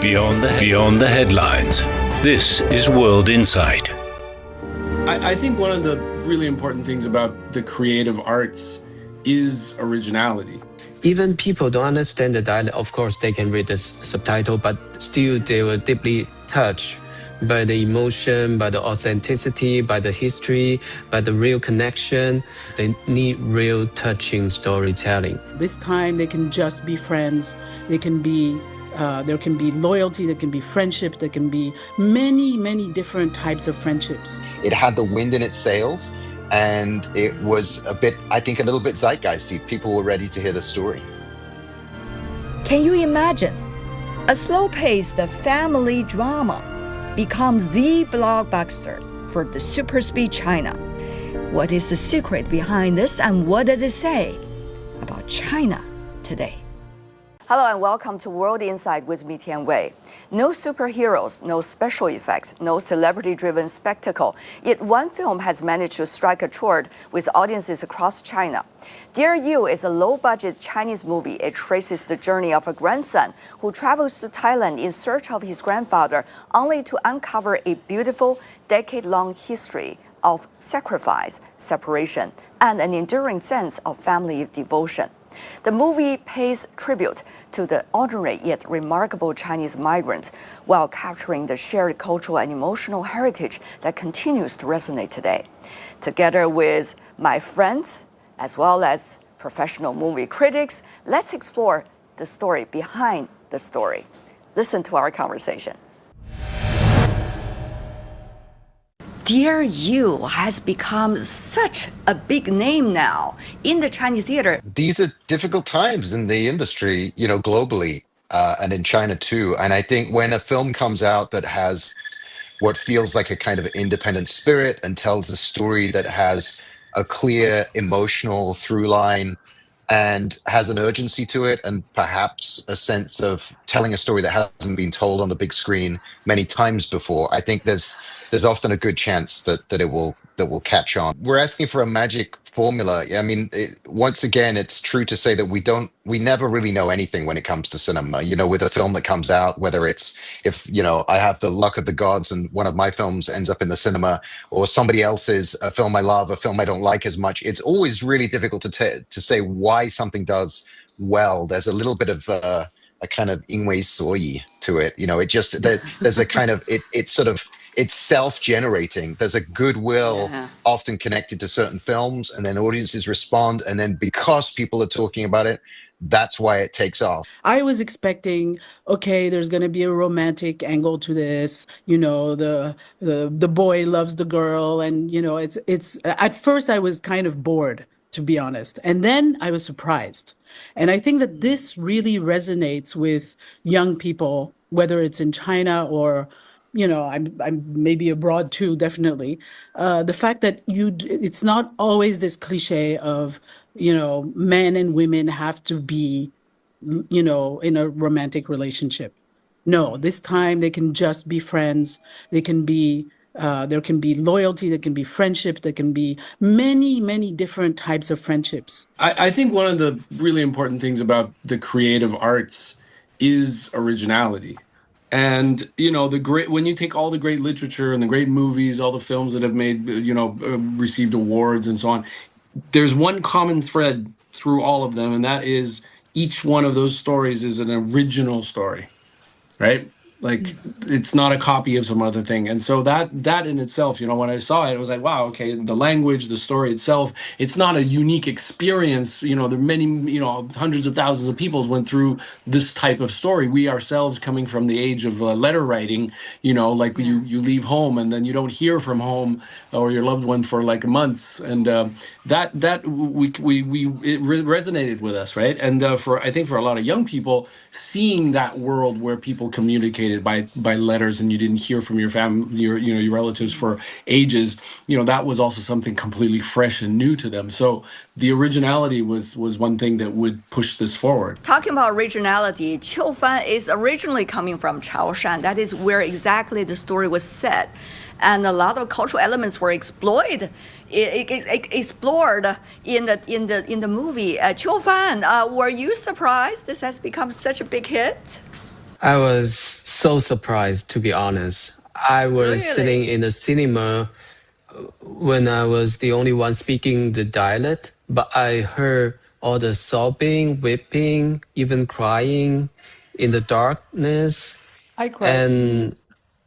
Beyond the headlines. This is World Insight. I think one of the really important things about the creative arts is originality. Even people don't understand the dialect, of course they can read the subtitle, but still they were deeply touched by the emotion, by the authenticity, by the history, by the real connection. They need real touching storytelling. This time they can just be friends. They can be there can be loyalty, there can be friendship, there can be many, many different types of friendships. It had the wind in its sails, and it was a little bit zeitgeisty. People were ready to hear the story. Can you imagine? A slow-paced family drama becomes the blockbuster for the super speed China. What is the secret behind this, and what does it say about China today? Hello and welcome to World Insight with me, Tian Wei. No superheroes, no special effects, no celebrity-driven spectacle. Yet one film has managed to strike a chord with audiences across China. Dear You is a low-budget Chinese movie. It traces the journey of a grandson who travels to Thailand in search of his grandfather, only to uncover a beautiful, decade-long history of sacrifice, separation, and an enduring sense of family devotion. The movie pays tribute to the ordinary yet remarkable Chinese migrants while capturing the shared cultural and emotional heritage that continues to resonate today. Together with my friends, as well as professional movie critics, let's explore the story behind the story. Listen to our conversation. Dear You has become such a big name now in the Chinese theater. These are difficult times in the industry, globally, and in China too. And I think when a film comes out that has what feels like a kind of independent spirit and tells a story that has a clear emotional through line and has an urgency to it, and perhaps a sense of telling a story that hasn't been told on the big screen many times before, I think there's often a good chance that it will catch on. We're asking for a magic formula. I mean, once again, it's true to say that we never really know anything when it comes to cinema. With a film that comes out, whether it's if I have the luck of the gods and one of my films ends up in the cinema, or somebody else's, a film I love, a film I don't like as much, it's always really difficult to say why something does well. There's a little bit of a kind of 因为所以 to it. There's a kind of it's self-generating. There's a goodwill often connected to certain films, and then audiences respond, and then because people are talking about it, that's why it takes off. I was expecting, okay, there's going to be a romantic angle to this. The boy loves the girl, and it's at first I was kind of bored, to be honest, and then I was surprised. And I think that this really resonates with young people, whether it's in China or I'm maybe abroad too, definitely. The fact that it's not always this cliche of, men and women have to be, in a romantic relationship. No, this time they can just be friends. They can be, there can be loyalty, there can be friendship, there can be many, many different types of friendships. I think one of the really important things about the creative arts is originality. And, when you take all the great literature and the great movies, all the films that have made, received awards and so on, there's one common thread through all of them, and that is each one of those stories is an original story, right? Like, it's not a copy of some other thing. And so that in itself, when I saw it, I was like, wow, okay, the language, the story itself, it's not a unique experience. There are many, hundreds of thousands of people went through this type of story. We ourselves, coming from the age of letter writing, you leave home and then you don't hear from home or your loved one for like months. And it resonated with us, right? And I think for a lot of young people, seeing that world where people communicated by letters and you didn't hear from your family, your relatives for ages, that was also something completely fresh and new to them. So the originality was one thing that would push this forward. Talking about originality, Qiu Fan is originally coming from Chaoshan. That is where exactly the story was set. And a lot of cultural elements were explored in the movie. Qiu Fan, were you surprised this has become such a big hit? I was so surprised, to be honest. I was sitting Really? in the cinema when I was the only one speaking the dialect, but I heard all the sobbing, weeping, even crying in the darkness. I cried. And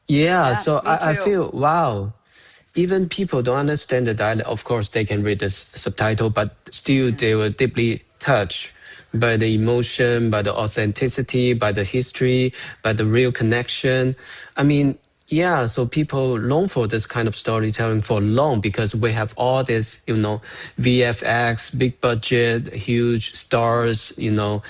yeah, Yeah, so me I too. feel, wow, even people don't understand the dialect. Of course, they can read the subtitle, but still they were deeply touched by the emotion, by the authenticity, by the history, by the real connection. I mean, yeah, so people long for this kind of storytelling for long because we have all this, VFX, big budget, huge stars, big,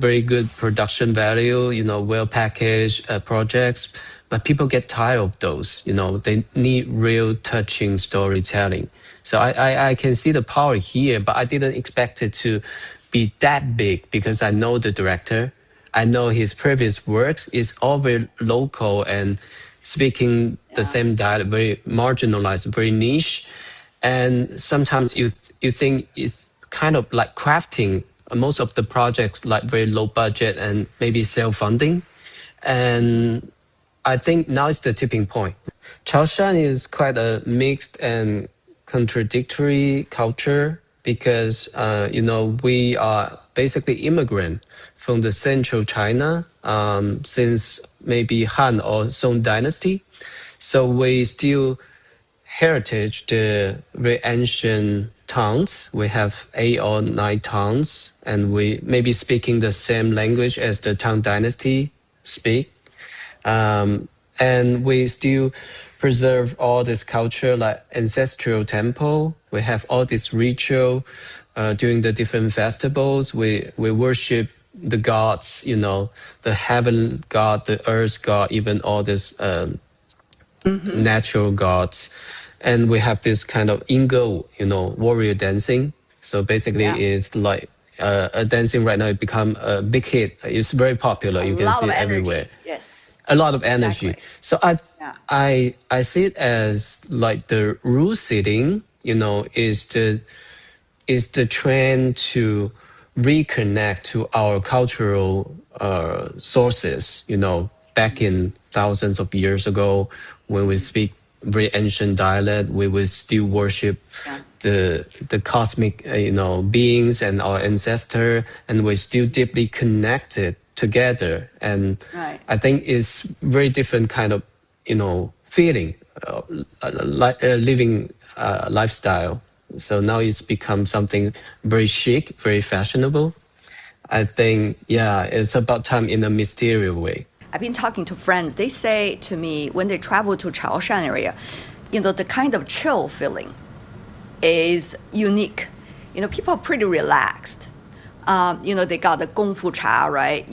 very good production value, well packaged projects. But people get tired of those, they need real touching storytelling. So I can see the power here, but I didn't expect it to be that big because I know the director. I know his previous works is all very local and speaking the Yeah. same dialect, very marginalized, very niche. And sometimes you think it's kind of like crafting most of the projects like very low budget and maybe self-funding. And I think now is the tipping point. Chaoshan is quite a mixed and contradictory culture because we are basically immigrant from the central China since maybe Han or Song dynasty. So we still heritage the very ancient towns. We have 8 or 9 towns, and we maybe speaking the same language as the Tang dynasty speak. Um, and we still preserve all this culture like ancestral temple. We have all this ritual during the different festivals. We worship the gods, the heaven god, the earth god, even all this natural gods. And we have this kind of ingo, warrior dancing. So basically Yeah. it's like a dancing right now, it become a big hit. It's very popular. A You can lot see of it everywhere. energy. Yes. A lot of energy. Exactly. So I Yeah. I I see it as like the rule setting, is the trend to reconnect to our cultural sources, back in thousands of years ago when we speak very ancient dialect, we would still worship Yeah. the cosmic, beings and our ancestor, and we're still deeply connected together. And Right. I think it's very different kind of, feeling, like living lifestyle. So now it's become something very chic, very fashionable. I think, yeah, it's about time in a mysterious way. I've been talking to friends. They say to me when they travel to Chaoshan area, the kind of chill feeling is unique. People are pretty relaxed. They got the Kung Fu cha, right?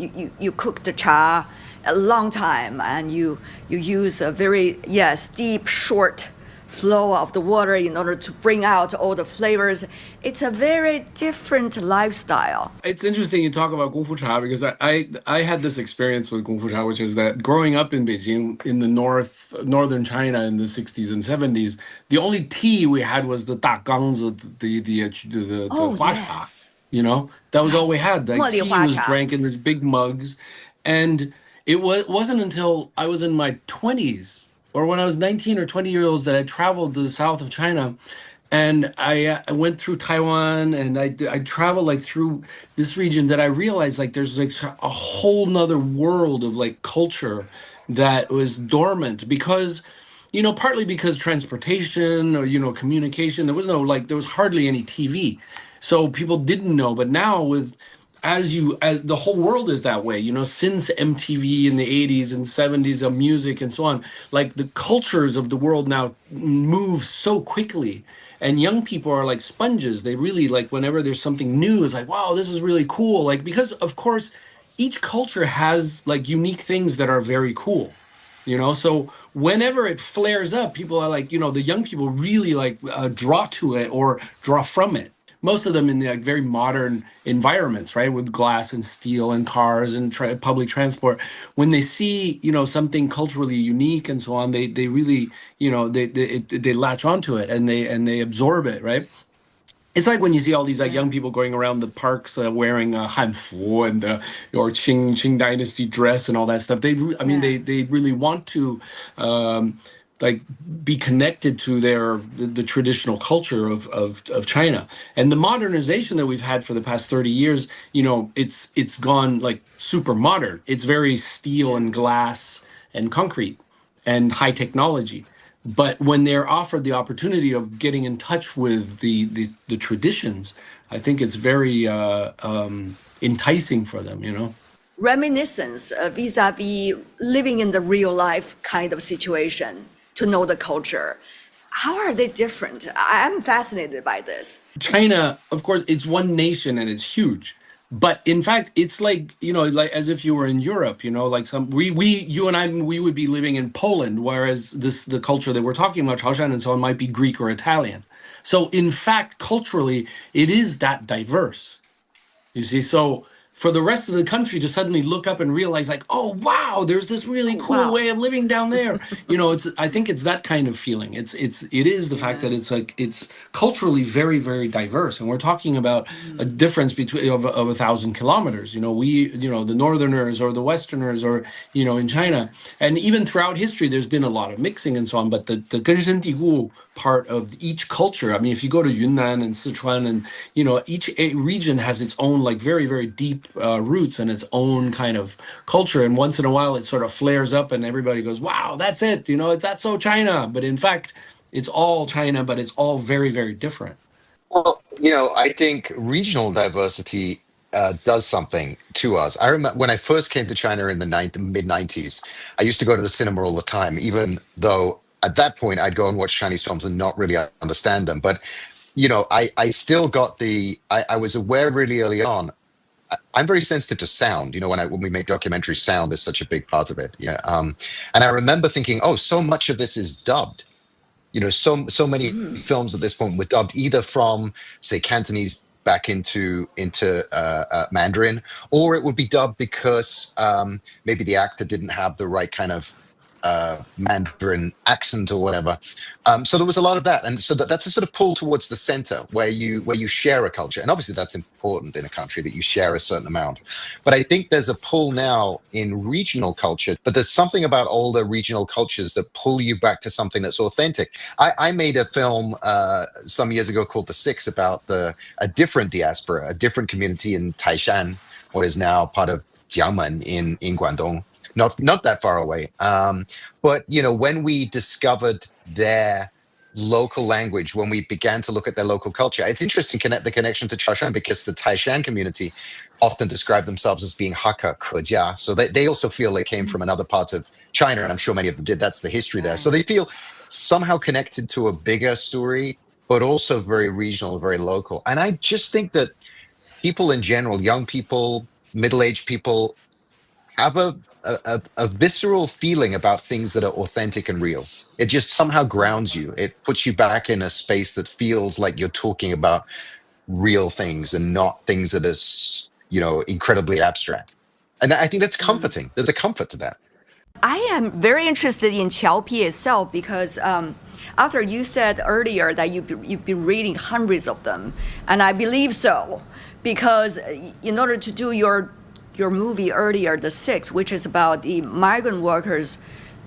You cook the cha a long time, and you use a very steep, short flow of the water in order to bring out all the flavors. It's a very different lifestyle. It's interesting you talk about Kung Fu Cha because I had this experience with Kung Fu Cha, which is that growing up in Beijing in the northern China in the 60s and 70s, the only tea we had was the da gangs, the Oh hua cha. yes, That was all we right. had. Like茉莉 tea 花 was 茶. drank in these big mugs, and wasn't until I was in my 20s or when I was 19 or 20 years old that I traveled to the south of China, and I went through Taiwan, and I traveled like through this region, that I realized like there's like a whole nother world of like culture that was dormant because partly because transportation or communication, there was hardly any TV, so people didn't know. But now with as the whole world is that way, since MTV in the 80s and 70s of music and so on, like the cultures of the world now move so quickly, and young people are like sponges. They really like whenever there's something new, it's like, wow, this is really cool, like because of course each culture has like unique things that are very cool. So whenever it flares up, people are like, the young people really like draw to it or draw from it. Most of them in the like very modern environments, right, with glass and steel and cars and public transport. When they see, something culturally unique and so on, they really, they latch onto it, and they absorb it, right? It's like when you see all these like young people going around the parks wearing hanfu and or Qing Dynasty dress and all that stuff. I mean, Yeah. they really want to um, like be connected to the traditional culture of China. And the modernization that we've had for the past 30 years, you know, it's gone like super modern. It's very steel and glass and concrete and high technology. But when they're offered the opportunity of getting in touch with the traditions, I think it's very enticing for them, you know. Reminiscence vis-a-vis living in the real life kind of situation to know the culture. How are they different? I'm fascinated by this. China, of course, it's one nation and it's huge. But in fact, it's like, you know, like as if you were in Europe, you know, like you and I, we would be living in Poland, whereas the culture that we're talking about, Chaoshan and so on, might be Greek or Italian. So in fact, culturally, it is that diverse. You see, so for the rest of the country to suddenly look up and realize, like, oh wow, there's this really Oh, cool wow. way of living down there. You know, I think it's that kind of feeling. It is the fact that it's like it's culturally very, very diverse, and we're talking about a difference between of 1,000 kilometers. You know, the Northerners or the Westerners, or you know, in China, and even throughout history, there's been a lot of mixing and so on. But the Genshin Digu part of each culture. I mean, if you go to Yunnan and Sichuan, and you know, each region has its own like very, very deep roots and its own kind of culture. And once in a while, it sort of flares up, and everybody goes, "Wow, that's it!" You know, that's so China. But in fact, it's all China, but it's all very, very different. Well, I think regional diversity does something to us. I remember when I first came to China in the mid 90s, I used to go to the cinema all the time, even though at that point I'd go and watch Chinese films and not really understand them. But, I still got I was aware really early on. I'm very sensitive to sound. When we make documentaries, sound is such a big part of it. Yeah. And I remember thinking, oh, so much of this is dubbed. So many films at this point were dubbed either from, say, Cantonese back into Mandarin, or it would be dubbed because maybe the actor didn't have the right kind of Mandarin accent or whatever. So there was a lot of that, and so that's a sort of pull towards the center where you share a culture, and obviously that's important in a country that you share a certain amount. But I think there's a pull now in regional culture, but there's something about all the regional cultures that pull you back to something that's authentic. I made a film some years ago called The Six about a different diaspora, a different community in Taishan, what is now part of Jiangmen in Guangdong, not that far away. But when we discovered their local language, when we began to look at their local culture, it's interesting connect the connection to Chaoshan because the Taishan community often describe themselves as being Hakka Kejia. So they also feel they came from another part of China, and I'm sure many of them did. That's the history there. So they feel somehow connected to a bigger story, but also very regional, very local. And I just think that people in general, young people, middle-aged people, have a visceral feeling about things that are authentic and real. It just somehow grounds you. It puts you back in a space that feels like you're talking about real things and not things that are, incredibly abstract. And I think that's comforting. There's a comfort to that. I am very interested in Qiaopi itself because Arthur, you said earlier that you've been reading hundreds of them, and I believe so because in order to do your movie earlier, The Six, which is about the migrant workers,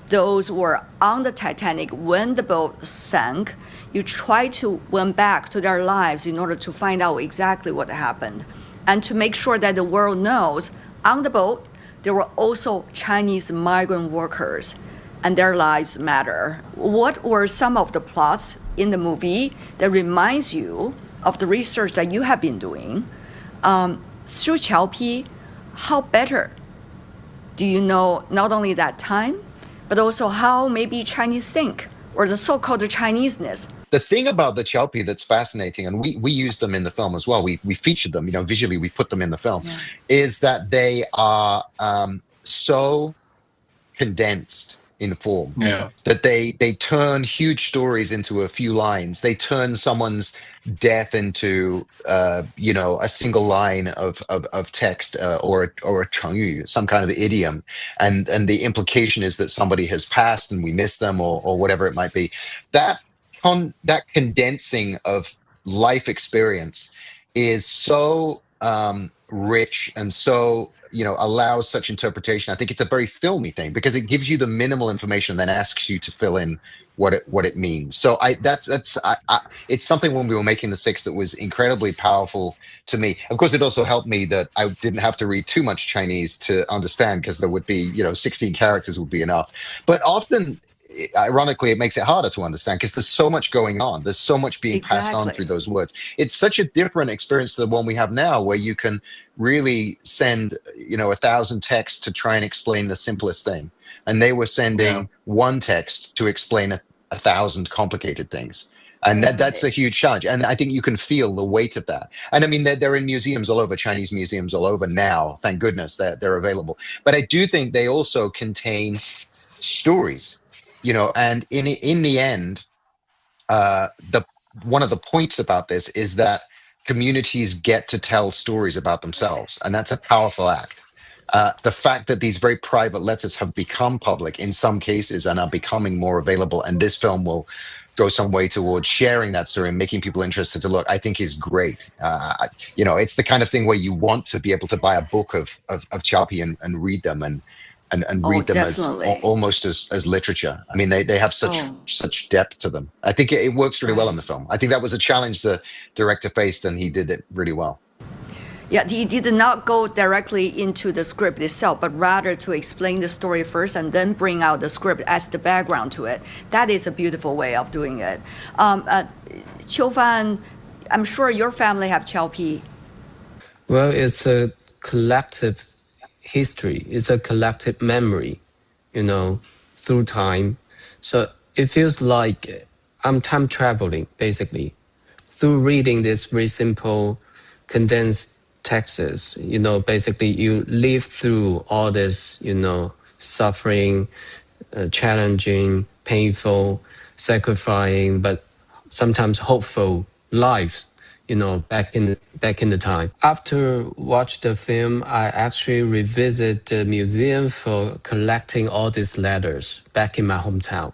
those were on the Titanic when the boat sank. You try to went back to their lives in order to find out exactly what happened and to make sure that the world knows on the boat there were also Chinese migrant workers and their lives matter. What were some of the plots in the movie that reminds you of the research that you have been doing? Through Qiaopi, how better do you know not only that time, but also how maybe Chinese think, or the so-called Chineseness? The thing about the Qiaopi that's fascinating, and we use them in the film as well, we featured them, visually we put them in the film, is that they are so condensed in form that they turn huge stories into a few lines. They turn someone's death into a single line of text or a chengyu, some kind of idiom, and the implication is that somebody has passed and we miss them or whatever it might be. That condensing of life experience is so rich and so, allows such interpretation. I think it's a very filmy thing because it gives you the minimal information, then asks you to fill in what it means. So it's something when we were making the six that was incredibly powerful to me. Of course, it also helped me that I didn't have to read too much Chinese to understand, because there would be, 16 characters would be enough. But often, ironically, it makes it harder to understand because there's so much going on. There's so much being passed on through Exactly. those words. It's such a different experience to the one we have now, where you can really send, 1,000 texts to try and explain the simplest thing. And they were Yeah. sending one text to explain 1,000 complicated things. And that's a huge challenge. And I think you can feel the weight of that. And I mean, they're in museums all over, Chinese museums all over now. Thank goodness they're available. But I do think they also contain stories, and in the end, the one of the points about this is that communities get to tell stories about themselves, and that's a powerful act. The fact that these very private letters have become public in some cases and are becoming more available, and this film will go some way towards sharing that story and making people interested to look, I think is great. It's the kind of thing where you want to be able to buy a book of Chapi and read them, and Oh, read them as definitely. almost as literature. I mean, they have Oh, such depth to them. I think it works really well in right. the film. I think that was a challenge the director faced, and he did it really well. Yeah, he did not go directly into the script itself, but rather to explain the story first and then bring out the script as the background to it. That is a beautiful way of doing it. Qiu Fan, I'm sure your family have Qiao Pi. Well, it's a collective history. It's a collective memory, you know, through time. So it feels like I'm time traveling, basically, through reading this very simple, condensed texts. Basically, you live through all this, suffering, challenging, painful, sacrificing, but sometimes hopeful lives. Back in the time. After watch the film, I actually revisit the museum for collecting all these letters back in my hometown.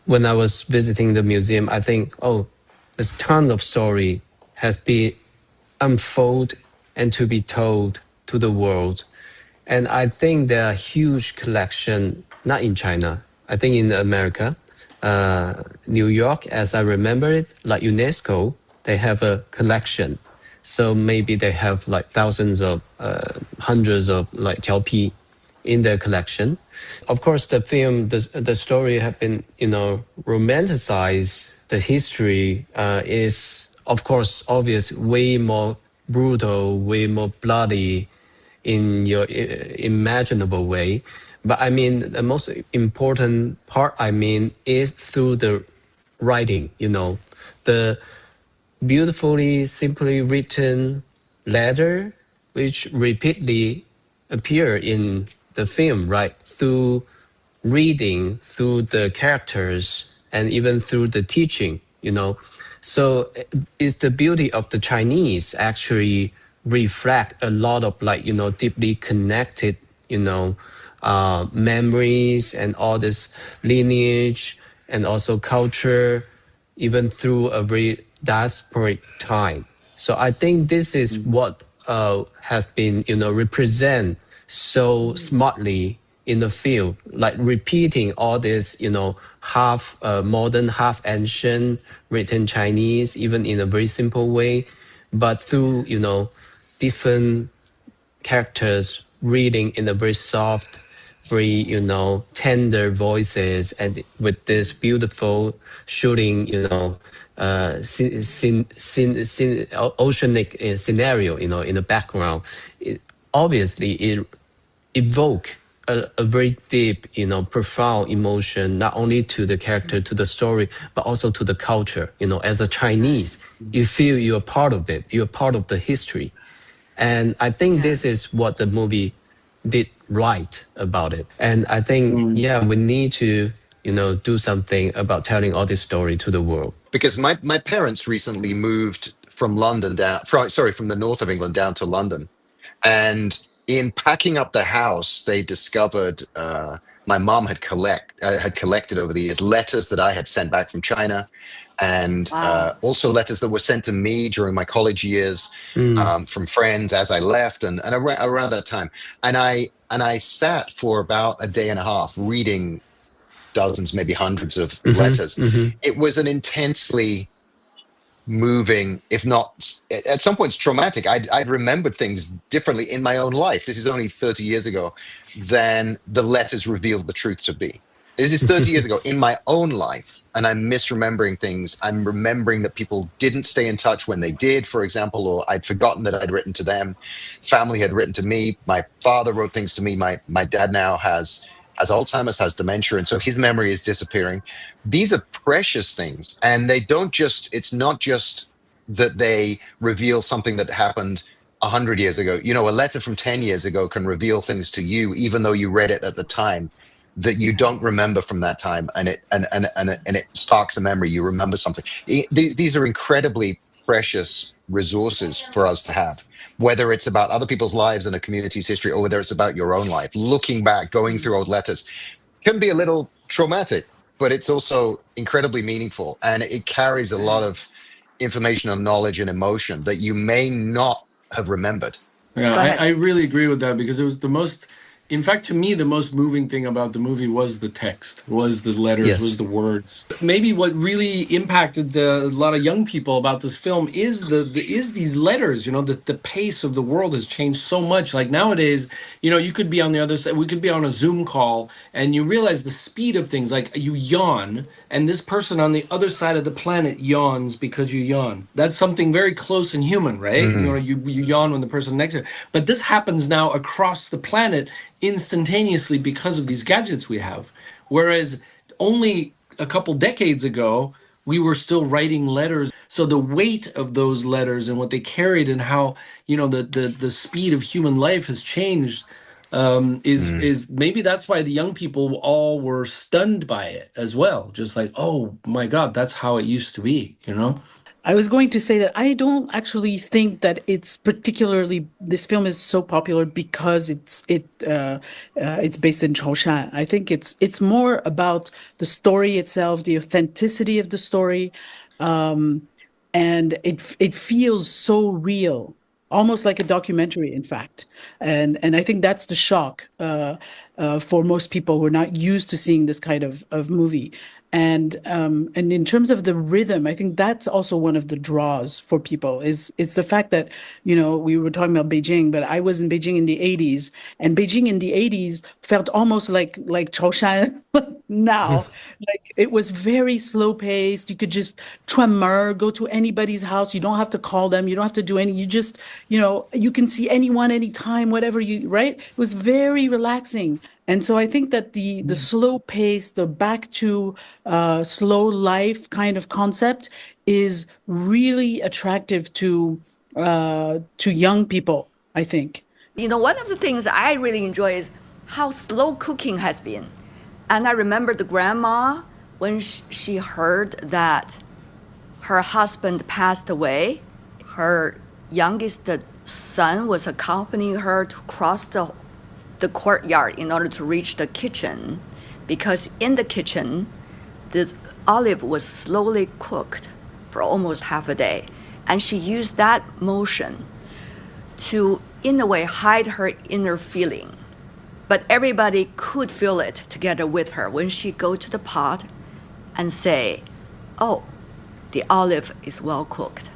When I was visiting the museum, I think, oh, there's ton of story has been unfold and to be told to the world. And I think there are huge collection, not in China, I think in America, New York, as I remember it, like UNESCO, they have a collection. So maybe they have like thousands of, hundreds of like Pi in their collection. Of course, the story have been, romanticized. The history is, of course, obvious, way more brutal, way more bloody in your imaginable way. But I mean, the most important part, I mean, is through the writing, the beautifully, simply written letter, which repeatedly appear in the film, right? Through reading, through the characters, and even through the teaching. So it's the beauty of the Chinese actually reflect a lot of deeply connected, memories and all this lineage and also culture, even through a very diasporic time. So I think this is what has been, represent so smartly in the field, like repeating all this, half modern, half ancient written Chinese, even in a very simple way, but through, different characters reading in a very soft, very tender voices, and with this beautiful shooting, oceanic scenario, in the background. Obviously, it evoke a very deep, profound emotion, not only to the character, to the story, but also to the culture. As a Chinese, you feel you're part of it. You're part of the history. And I think Yeah. this is what the movie did right about it. And I think, Mm. yeah, we need to, do something about telling all this story to the world. Because my parents recently moved from London from the north of England down to London. And in packing up the house, they discovered my mom had collected over the years letters that I had sent back from China, and Wow. also letters that were sent to me during my college years, Mm. from friends as I left, and around that time. And I sat for about a day and a half reading dozens, maybe hundreds of Mm-hmm. letters. Mm-hmm. It was an intensely moving, if not at some points traumatic. I'd remembered things differently in my own life. This is only 30 years ago than the letters revealed the truth to be. This is 30 years ago in my own life, and I'm misremembering things. I'm remembering that people didn't stay in touch when they did, for example, or I'd forgotten that I'd written to them. Family had written to me. My father wrote things to me. My dad now has Alzheimer's, has dementia, and so his memory is disappearing. These are precious things, and they don't just, it's not just that they reveal something that happened 100 years ago. A letter from 10 years ago can reveal things to you even though you read it at the time that you don't remember from that time, and it sparks a memory. You remember something. These are incredibly precious resources for us to have, whether it's about other people's lives and a community's history, or whether it's about your own life. Looking back, going through old letters can be a little traumatic, but it's also incredibly meaningful, and it carries a lot of information and knowledge and emotion that you may not have remembered. Yeah, Go ahead. I really agree with that because it was the most, in fact, to me, the most moving thing about the movie was the text, was the letters, was Yes. the words. Maybe what really impacted a lot of young people about this film is is these letters. The pace of the world has changed so much. Like nowadays, you could be on the other side, we could be on a Zoom call, and you realize the speed of things. Like you yawn, and this person on the other side of the planet yawns because you yawn. That's something very close and human, right? Mm, You yawn when the person next to you. But this happens now across the planet instantaneously because of these gadgets we have. Whereas only a couple decades ago, we were still writing letters. So the weight of those letters and what they carried and how, the speed of human life has changed, mm. is maybe that's why the young people all were stunned by it as well. Just like, oh my God, that's how it used to be. I was going to say that I don't actually think that this film is so popular because it's based in Chaoshan. I think it's more about the story itself, the authenticity of the story, um, and it feels so real, almost like a documentary, in fact. And I think that's the shock for most people who are not used to seeing this kind of movie. And in terms of the rhythm, I think that's also one of the draws for people is the fact that, we were talking about Beijing, but I was in Beijing in the 80s, and Beijing in the 80s felt almost like Chaoshan now. Like it was very slow paced. You could just go to anybody's house. You don't have to call them. You don't have to do any. You just, you can see anyone, anytime, whatever right? It was very relaxing. And so I think that the slow pace, the back to slow life kind of concept is really attractive to young people, I think. One of the things I really enjoy is how slow cooking has been. And I remember the grandma when she heard that her husband passed away. Her youngest son was accompanying her to cross the courtyard in order to reach the kitchen, because in the kitchen, the olive was slowly cooked for almost half a day. And she used that motion to, in a way, hide her inner feeling. But everybody could feel it together with her when she go to the pot and say, oh, the olive is well cooked.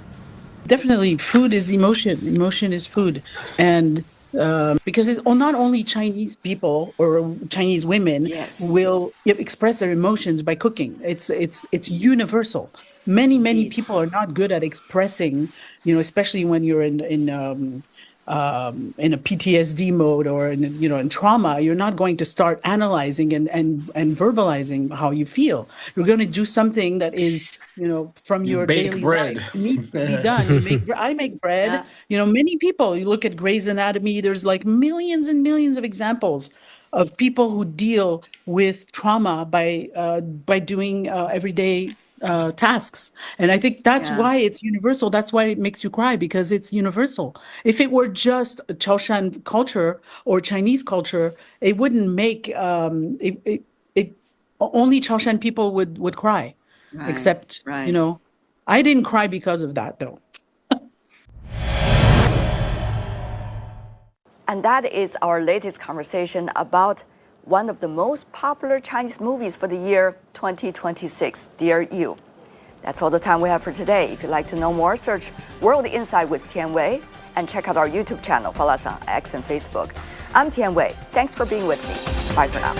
Definitely, food is emotion. Emotion is food, and because it's not only Chinese people or Chinese women Yes, will express their emotions by cooking. It's universal. Many indeed. people are not good at expressing, especially when you're in a PTSD mode or in trauma. You're not going to start analyzing and verbalizing how you feel. You're going to do something that is, from You your bake daily life. bread. It needs to be done. I make bread. Yeah. Many people, you look at Grey's Anatomy, there's like millions and millions of examples of people who deal with trauma by doing everyday tasks. And I think that's Yeah. why it's universal. That's why it makes you cry, because it's universal. If it were just Chaoshan culture or Chinese culture, it wouldn't make it only Chaoshan people would cry. Right, except, right. you know, I didn't cry because of that, though. And that is our latest conversation about one of the most popular Chinese movies for the year 2026, Dear You. That's all the time we have for today. If you'd like to know more, search World Insight with Tian Wei and check out our YouTube channel. Follow us on X and Facebook. I'm Tian Wei. Thanks for being with me. Bye for now.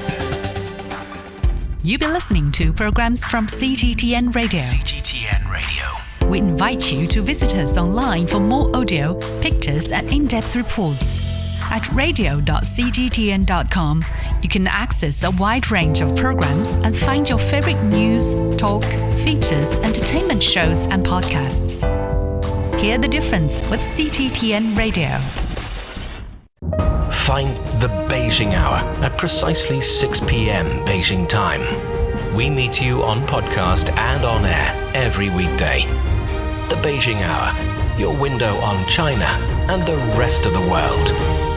You've been listening to programs from CGTN Radio. CGTN Radio. We invite you to visit us online for more audio, pictures, and in-depth reports. At radio.cgtn.com, you can access a wide range of programs and find your favorite news, talk, features, entertainment shows, and podcasts. Hear the difference with CGTN Radio. Find The Beijing Hour at precisely 6 p.m. Beijing time. We meet you on podcast and on air every weekday. The Beijing Hour, your window on China and the rest of the world.